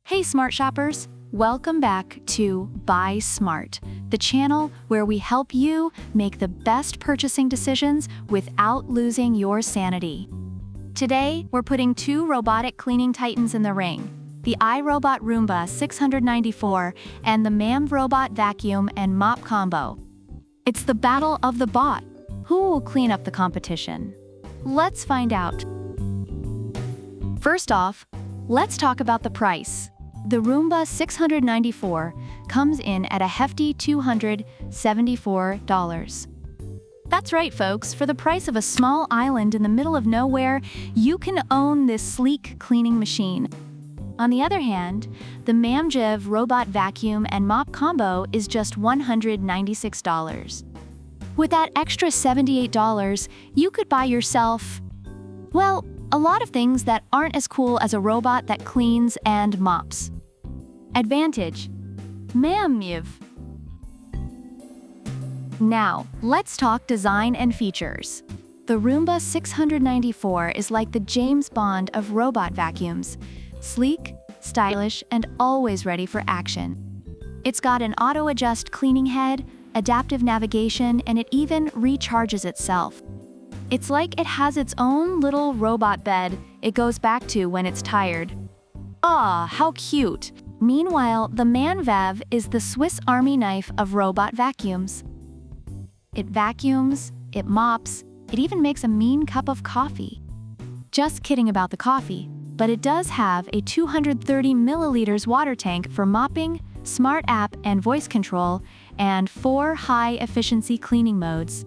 Hey smart shoppers, welcome back to Buy Smart, the channel where we help you make the best purchasing decisions without losing your sanity. Today, we're putting two robotic cleaning titans in the ring, the iRobot Roomba 694 and the iRobot vacuum and mop combo. It's the battle of the bot. Who will clean up the competition? Let's find out. First off, let's talk about the price. The Roomba 694 comes in at a hefty $274. That's right, folks. For the price of a small island in the middle of nowhere, you can own this sleek cleaning machine. On the other hand, the iRobot vacuum and mop combo is just $196. With that extra $78, you could buy yourself, well, a lot of things that aren't as cool as a robot that cleans and mops. Advantage: iRobot. Now, let's talk design and features. The Roomba 694 is like the James Bond of robot vacuums. Sleek, stylish, and always ready for action. It's got an auto-adjust cleaning head, adaptive navigation, and it even recharges itself. It's like it has its own little robot bed it goes back to when it's tired. Ah, how cute! Meanwhile, the iRobot is the Swiss Army knife of robot vacuums. It vacuums, it mops, it even makes a mean cup of coffee. Just kidding about the coffee, but it does have a 230 milliliters water tank for mopping, smart app and voice control, and 4 high-efficiency cleaning modes.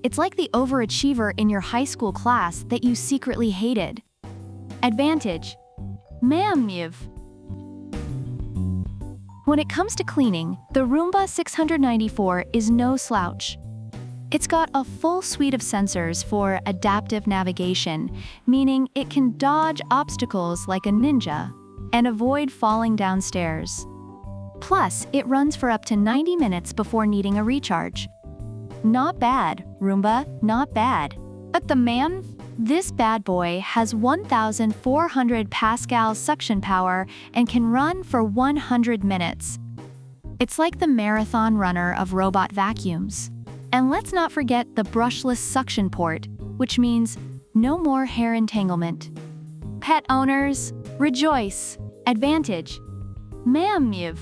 It's like the overachiever in your high school class that you secretly hated. Advantage: iRobot. When it comes to cleaning, the Roomba 694 is no slouch. It's got a full suite of sensors for adaptive navigation, meaning it can dodge obstacles like a ninja and avoid falling downstairs. Plus, it runs for up to 90 minutes before needing a recharge. Not bad, Roomba, not bad. But the this bad boy has 1,400 Pascal suction power and can run for 100 minutes. It's like the marathon runner of robot vacuums. And let's not forget the brushless suction port, which means no more hair entanglement. Pet owners, rejoice! Advantage: iRobot.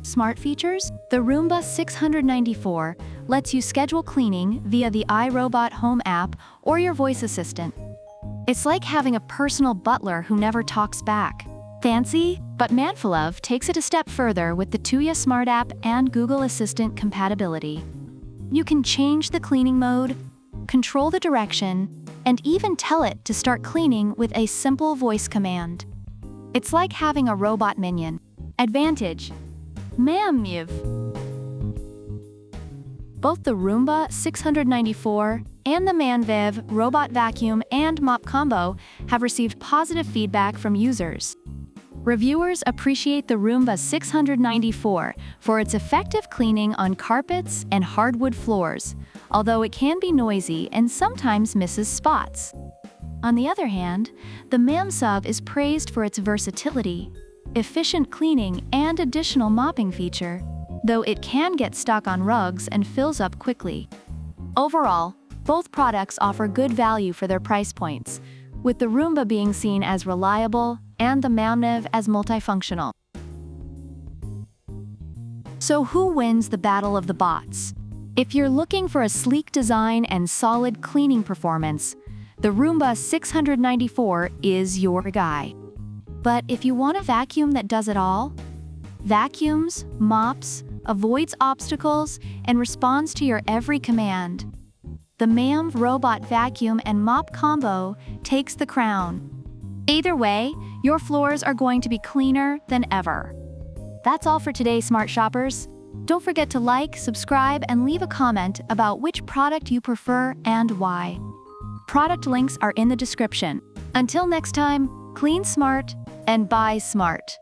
Smart features? The Roomba 694 lets you schedule cleaning via the iRobot home app or your voice assistant. It's like having a personal butler who never talks back. Fancy? But Manfulov takes it a step further with the Tuya Smart app and Google Assistant compatibility. You can change the cleaning mode, control the direction, and even tell it to start cleaning with a simple voice command. It's like having a robot minion. Advantage: iRobot. Both the Roomba 694 and the iRobot robot vacuum and mop combo have received positive feedback from users. Reviewers appreciate the Roomba 694 for its effective cleaning on carpets and hardwood floors, although it can be noisy and sometimes misses spots. On the other hand, the iRobot is praised for its versatility, efficient cleaning, and additional mopping feature, though it can get stuck on rugs and fills up quickly. Overall, both products offer good value for their price points, with the Roomba being seen as reliable and the iRobot as multifunctional. So who wins the battle of the bots? If you're looking for a sleek design and solid cleaning performance, the Roomba 694 is your guy. But if you want a vacuum that does it all, vacuums, mops, avoids obstacles, and responds to your every command, the iRobot vacuum and mop combo takes the crown. Either way, your floors are going to be cleaner than ever. That's all for today, smart shoppers. Don't forget to like, subscribe, and leave a comment about which product you prefer and why. Product links are in the description. Until next time, clean smart and buy smart.